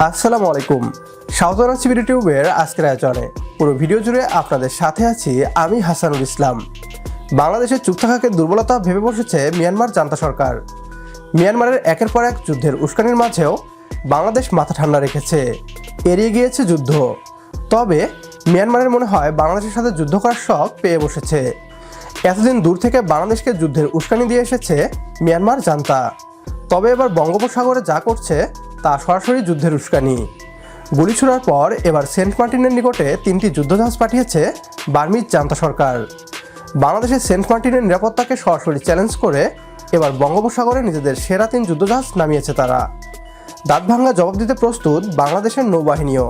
আসসালামু আলাইকুম। স্বাগত জানাচ্ছি বিডিটিউবের আজকের আয়োজনে। পুরো ভিডিও জুড়ে আপনাদের সাথে আছি আমি হাসানুল ইসলাম। বাংলাদেশের চুপ থাকাকে দুর্বলতা ভেবে বসেছে মিয়ানমার জান্তা সরকার। মিয়ানমারের একের পর এক যুদ্ধের উস্কানির মাঝেও বাংলাদেশ মাথা ঠান্ডা রেখেছে, এড়িয়ে গিয়েছে যুদ্ধ। তবে মিয়ানমারের মনে হয় বাংলাদেশের সাথে যুদ্ধ করার শখ পেয়ে বসেছে। এতদিন দূর থেকে বাংলাদেশকে যুদ্ধের উস্কানি দিয়ে এসেছে মিয়ানমার জান্তা। তবে এবার বঙ্গোপসাগরে যা করছে তা সরাসরি যুদ্ধের উস্কানি। গুলি ছোড়ার পর এবার সেন্ট মার্টিনের নিকটে 3টি যুদ্ধজাহাজ পাঠিয়েছে বার্মিজ জান্তা সরকার। বাংলাদেশের সেন্ট মার্টিনের নিরাপত্তাকে সরাসরি চ্যালেঞ্জ করে এবার বঙ্গোপসাগরে নিজেদের সেরা 3 যুদ্ধজাহাজ নামিয়েছে তারা। দাঁতভাঙ্গা জবাব দিতে প্রস্তুত বাংলাদেশের নৌবাহিনীও।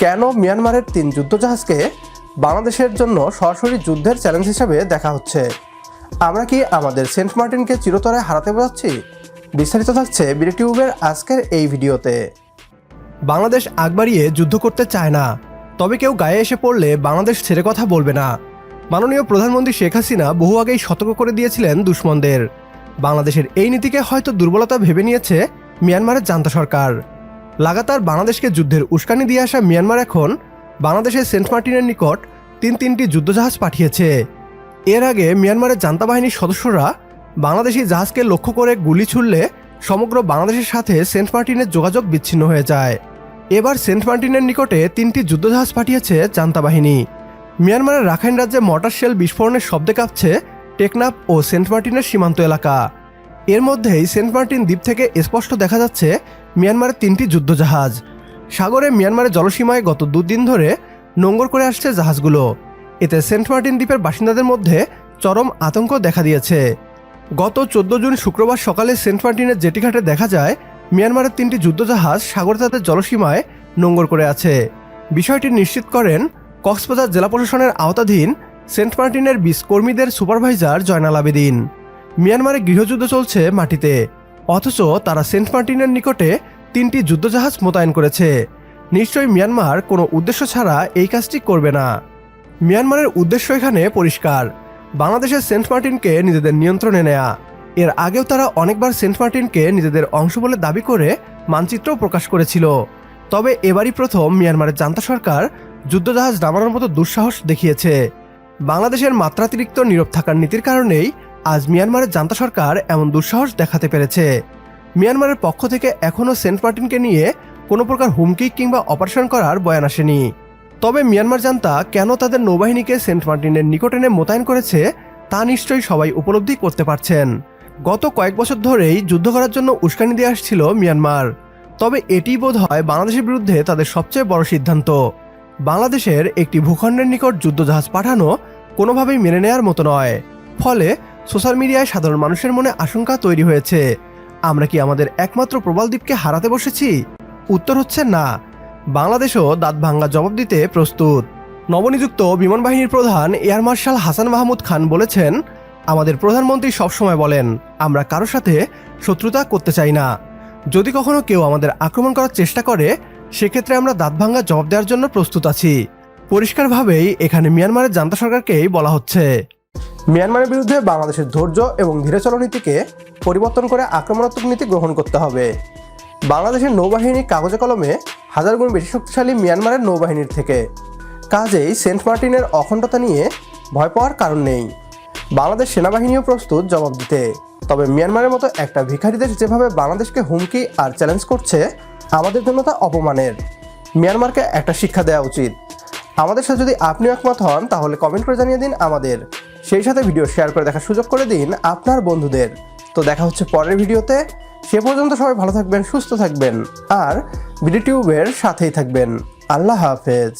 কেন মিয়ানমারের 3 যুদ্ধজাহাজকে বাংলাদেশের জন্য সরাসরি যুদ্ধের চ্যালেঞ্জ হিসেবে দেখা হচ্ছে? আমরা কি আমাদের সেন্ট মার্টিনকে চিরতরে হারাতে যাচ্ছি? বিস্তারিত থাকছে বিডিটিউবের আজকের এই ভিডিওতে। বাংলাদেশ আগ বাড়িয়ে যুদ্ধ করতে চায় না, তবে কেউ গায়ে এসে পড়লে বাংলাদেশ ছেড়ে কথা বলবে না। মাননীয় প্রধানমন্ত্রী শেখ হাসিনা বহু আগেই সতর্ক করে দিয়েছিলেন দুশ্মনদের। বাংলাদেশের এই নীতিকে হয়তো দুর্বলতা ভেবে নিয়েছে মিয়ানমারের জান্তা সরকার। লাগাতার বাংলাদেশকে যুদ্ধের উস্কানি দিয়ে আসা মিয়ানমার এখন বাংলাদেশের সেন্ট মার্টিনের নিকট তিনটি যুদ্ধজাহাজ পাঠিয়েছে। এর আগে মিয়ানমারের জান্তা বাহিনীর সদস্যরা বাংলাদেশি জাহাজকে লক্ষ্য করে গুলি ছুড়লে সমগ্র বাংলাদেশের সাথে সেন্ট মার্টিনের যোগাযোগ বিচ্ছিন্ন হয়ে যায়। এবার সেন্ট মার্টিনের নিকটে 3টি যুদ্ধজাহাজ পাঠিয়েছে জান্তা বাহিনী। মিয়ানমারের রাখাইন রাজ্যে মর্টার শেল বিস্ফোরণের শব্দে কাঁপছে টেকনাফ ও সেন্ট মার্টিনের সীমান্ত এলাকা। এর মধ্যেই সেন্ট মার্টিন দ্বীপ থেকে স্পষ্ট দেখা যাচ্ছে মিয়ানমারের 3টি যুদ্ধজাহাজ। সাগরে মিয়ানমারের জলসীমায় গত 2 দিন ধরে নোঙর করে আসছে জাহাজগুলো। এতে সেন্ট মার্টিন দ্বীপের বাসিন্দাদের মধ্যে চরম আতঙ্ক দেখা দিয়েছে। গত 14 জুন শুক্রবার সকালে সেন্ট মার্টিনের জেটিঘাটে দেখা যায় মিয়ানমারের 3টি যুদ্ধজাহাজ সাগরে তাদের জলসীমায় নোঙর করে আছে। বিষয়টি নিশ্চিত করেন কক্সবাজার জেলা প্রশাসনের আওতাধীন সেন্ট মার্টিনের 20 কর্মীদের সুপারভাইজার জয়নাল আবেদিন। মিয়ানমারে গৃহযুদ্ধ চলছে মাটিতে, অথচ তারা সেন্ট মার্টিনের নিকটে 3টি যুদ্ধজাহাজ মোতায়েন করেছে। নিশ্চয়ই মিয়ানমার কোনো উদ্দেশ্য ছাড়া এই কাজটি করবে না। মিয়ানমারের উদ্দেশ্য এখানে পরিষ্কার, বাংলাদেশের সেন্ট মার্টিনকে নিজেদের নিয়ন্ত্রণে নেয়া। এর আগেও তারা অনেকবার সেন্ট মার্টিনকে নিজেদের অংশ বলে দাবি করে মানচিত্র প্রকাশ করেছিল। তবে এবারই প্রথম মিয়ানমারের জান্তা সরকার যুদ্ধজাহাজ নামানোর মতো দুঃসাহস দেখিয়েছে। বাংলাদেশের মাত্রাতিরিক্ত নীরব থাকার নীতির কারণেই আজ মিয়ানমারের জান্তা সরকার এমন দুঃসাহস দেখাতে পেরেছে। মিয়ানমারের পক্ষ থেকে এখনও সেন্ট মার্টিনকে নিয়ে কোনো প্রকার হুমকি কিংবা অপারেশন করার বয়ান আসেনি। তবে মিয়ানমার জান্তা কেন তাদের নৌবাহিনীকে সেন্ট মার্টিনের নিকট এনে মোতায়েন করেছে তা নিশ্চয়ই সবাই উপলব্ধি করতে পারছেন। গত কয়েক বছর ধরেই যুদ্ধ করার জন্য উস্কানি দিয়ে আসছিল মিয়ানমার। তবে এটিই বোধ হয় বাংলাদেশের বিরুদ্ধে তাদের সবচেয়ে বড় সিদ্ধান্ত। বাংলাদেশের একটি ভূখণ্ডের নিকট যুদ্ধজাহাজ পাঠানো কোনোভাবেই মেনে নেওয়ার মতো নয়। ফলে সোশ্যাল মিডিয়ায় সাধারণ মানুষের মনে আশঙ্কা তৈরি হয়েছে, আমরা কি আমাদের একমাত্র প্রবাল দ্বীপকে হারাতে বসেছি? উত্তর হচ্ছে না। বাংলাদেশও দাঁতভাঙ্গা জবাব দিতে প্রস্তুত। নবনিযুক্ত বিমান বাহিনীর প্রধান এয়ার মার্শাল হাসান মাহমুদ খান বলেছেন, আমাদের প্রধানমন্ত্রী সবসময় বলেন আমরা কারোর সাথে শত্রুতা করতে চাই না। যদি কখনো কেউ আমাদের আক্রমণ করার চেষ্টা করে সেক্ষেত্রে আমরা দাঁতভাঙ্গা জবাব দেওয়ার জন্য প্রস্তুত আছি। পরিষ্কারভাবেই এখানে মিয়ানমারের জান্তা সরকারকেই বলা হচ্ছে। মিয়ানমারের বিরুদ্ধে বাংলাদেশের ধৈর্য এবং ধীরে চলো নীতিকে পরিবর্তন করে আক্রমণাত্মক নীতি গ্রহণ করতে হবে। বাংলাদেশের নৌবাহিনী কাগজে কলমে 1000 গুণ বেশি শক্তিশালী মিয়ানমারের নৌবাহিনীর থেকে। কাজেই সেন্ট মার্টিনের অখণ্ডতা নিয়ে ভয় পাওয়ার কারণ নেই। বাংলাদেশ সেনাবাহিনীও প্রস্তুত জবাব দিতে। তবে মিয়ানমারের মতো একটা ভিখারি দেশ যেভাবে বাংলাদেশকে হুমকি আর চ্যালেঞ্জ করছে, আমাদের জন্য তা অপমানের। মিয়ানমারকে একটা শিক্ষা দেওয়া উচিত। আমাদের সাথে যদি আপনিও একমত হন তাহলে কমেন্ট করে জানিয়ে দিন আমাদের। সেই সাথে ভিডিও শেয়ার করে দেখার সুযোগ করে দিন আপনার বন্ধুদের। তো দেখা হচ্ছে পরের ভিডিওতে। সে পর্যন্ত সবাই ভালো থাকবেন, সুস্থ থাকবেন আর বিডিটিউবের সাথেই থাকবেন। আল্লাহ হাফেজ।